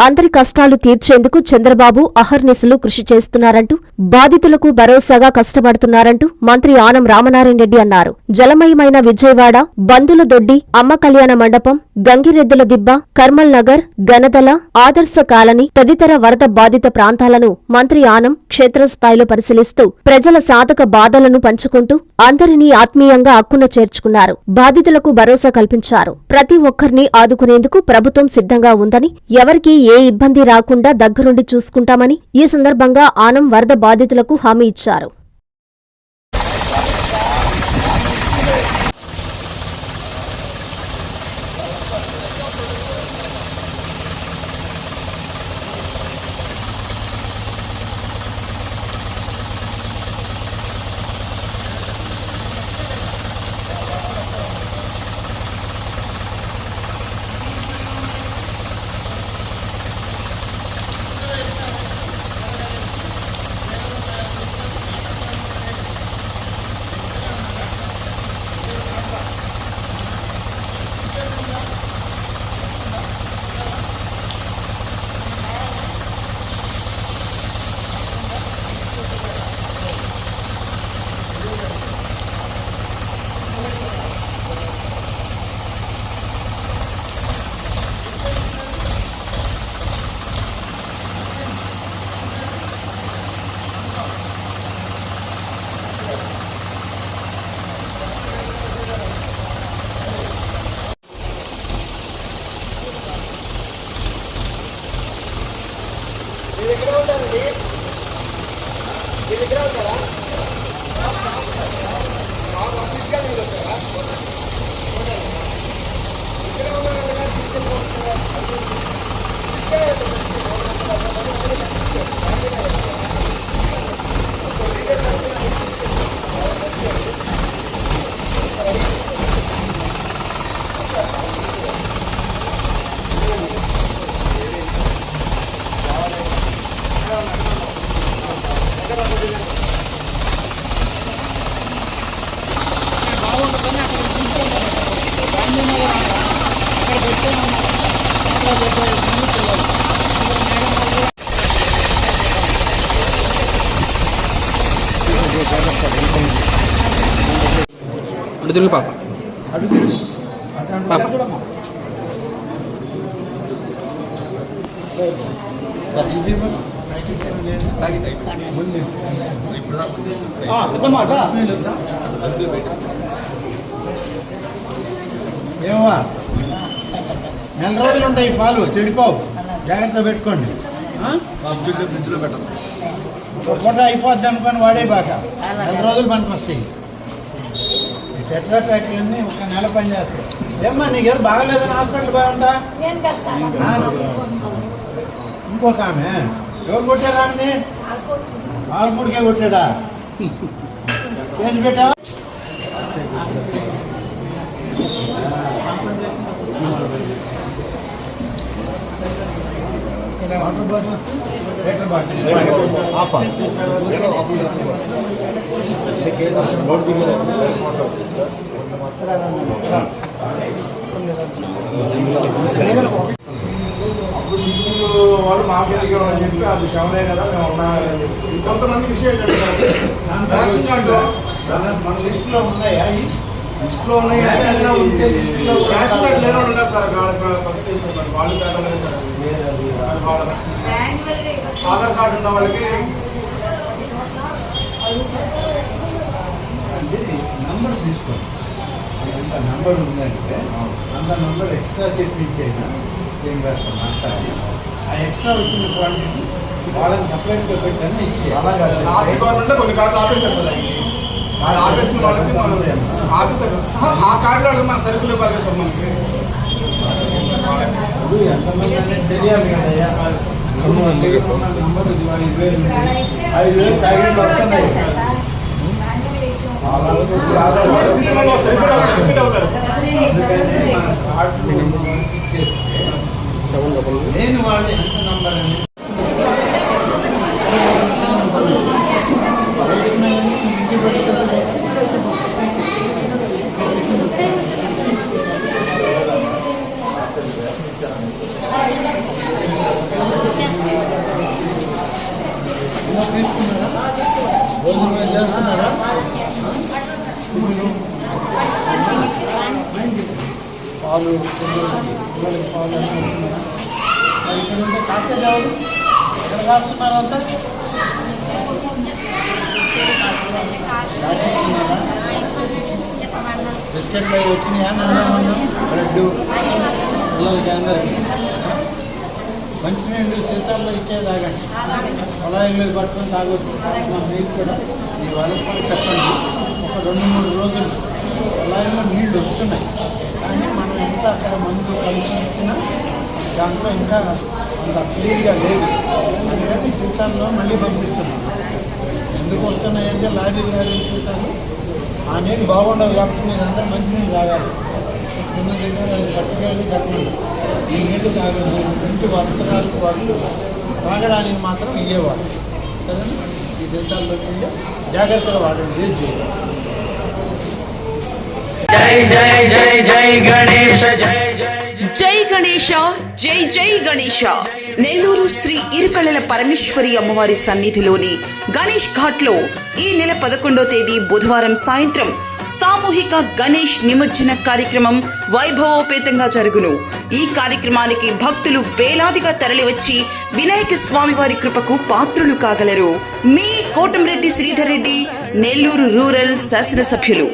అందరి కష్టాలు తీర్చేందుకు చంద్రబాబు అహర్నిశలు కృషి చేస్తున్నారంటూ, బాధితులకు భరోసాగా కష్టపడుతున్నారంటూ మంత్రి ఆనం రామనారాయణ రెడ్డి అన్నారు. జలమయమైన విజయవాడ, బందుల దొడ్డి, అమ్మ కళ్యాణ మండపం, గంగిరెద్దుల దిబ్బ, కర్మల్ నగర్, గనదల, ఆదర్శ కాలనీ తదితర వరద బాధిత ప్రాంతాలను మంత్రి ఆనం క్షేత్రస్థాయిలో పరిశీలిస్తూ ప్రజల సాధక బాధలను పంచుకుంటూ అందరినీ ఆత్మీయంగా అక్కున చేర్చుకున్నారు. బాధితులకు భరోసా కల్పించారు. ప్రతి ఒక్కరిని ఆదుకునేందుకు ప్రభుత్వం సిద్ధంగా ఉందని, ఎవరికీ ఏ ఇబ్బంది రాకుండా దగ్గరుండి చూసుకుంటామని ఈ సందర్భంగా ఆనం వరద బాధితులకు హామీ ఇచ్చారు. అడుగులు పాప పాప ఏమా నెల రోజులు ఉంటాయి పాలు చెడిపోవు, జాగ్రత్త పెట్టుకోండి. ఫ్రిడ్జ్లో పెట్టండి, ఒక పూట అయిపోద్ది అనుకొని వాడే బాక నెల రోజులు పనికి వస్తాయి. టెట్రా ఫ్యాక్టరీని ఒక నెల పని చేస్తాయి. ఏమ్మా నీకేదో బాగలేదని హాస్పిటల్ బాగుంటా? ఇంకొక ఆమె ఎవరు కొట్టారా అండి? ఆల్మూడికే కొట్టాడా? కేసు పెట్టావా? అప్పుడు సీసీలు వాళ్ళు మా సైడ్గా అని చెప్పి అది శవనే కదా మేము ఉన్నామని చెప్పి కొంతమంది విషయం ఏంటంటే మన లిస్టులో ఉన్నాయా? లిస్టులో ఉన్నాయి, రేషన్ కార్డు లేని వాళ్ళు ఉన్నారు సార్. వాళ్ళు లేదు సార్. ఆధార్ కార్డు ఉన్న వాళ్ళకి నంబర్ తీసుకోండి. ఎంత నంబర్ ఉందంటే అంత నంబర్ ఎక్స్ట్రా తెప్పించైనా ఏం వేస్తాం మాట్లాడి ఆ ఎక్స్ట్రా వచ్చిన క్వాంటిటీ వాళ్ళని సపరేట్గా పెట్టని ఇచ్చి గవర్నమెంట్లో కొన్ని కార్డులు ఆపేశారు సార్. ఆపేసిన వాళ్ళకి మనం ఆపేశారు. ఆ కార్డులో వాళ్ళకి మన సరుకులు ఇవ్వాలి సార్. మనకి ఇప్పుడు ఎంతమంది అనేది తెలియాలి కదయ్యా. నంబర్ 5,000 ప్యాకెట్లు వస్తున్నాయి. నేను వాళ్ళని ఎంత నంబర్ అని పాలు పిల్లలకి పాలు అన్నీ వస్తున్నాయా? మరి ఇక్కడ ఉంటే కాస్త ఎవరు ఎక్కడ కాస్తున్నారు అంతా కాసేస్తున్నారా? బిస్కెట్లు అవి వచ్చినాయా? బ్రెడ్ పిల్లలకి అందరికీ మంచినీళ్ళు సీతాల్లో ఇచ్చేదాగండి. పొలాయిళ్ళు పట్టుకొని తాగొచ్చు. మీకు కూడా మీ వాళ్ళకి కూడా చెప్పండి. ఒక 2-3 రోజులు పొలాయిల్లో నీళ్లు వస్తున్నాయి, కానీ మనం ఎంత అక్కడ మందు కలిసి ఇచ్చినా దాంట్లో ఇంకా అంత క్లీన్గా లేదు. అందుకని సీతాల్లో మళ్ళీ పంపిస్తున్నాం. ఎందుకు వస్తున్నాయంటే లారీ సీతాలు ఆ నీళ్ళు బాగుండవు కాబట్టి మీరు అందరూ మంచినీళ్ళు తాగాలి. కింద దగ్గర అది పట్టుకెళ్ళి తప్పండి. ఈ నీళ్లు తాగదు. ఇంటి వస్త్రాలకు వాళ్ళు తాగడానికి మాత్రం ఇయ్యేవాళ్ళు. సరే, ఈ దేశాల్లో ఉంటే జాగ్రత్తగా వాడండి. యూజ్ చేయాలి. జై గణేష, జై జై గణేష. నెల్లూరు శ్రీ ఇరుకళ్ళల పరమేశ్వరి అమ్మవారి సన్నిధిలోని గణేష్ ఘాట్ లో ఈ నెల 11వ తేదీ బుధవారం సాయంత్రం సామూహిక గణేష్ నిమజ్జన కార్యక్రమం వైభవోపేతంగా జరుగును. ఈ కార్యక్రమానికి భక్తులు వేలాదిగా తరలివచ్చి వినాయక స్వామి వారి కృపకు పాత్రులు కాగలరు. మీ కోటంరెడ్డి శ్రీధర్ రెడ్డి, నెల్లూరు రూరల్ శాసనసభ్యులు.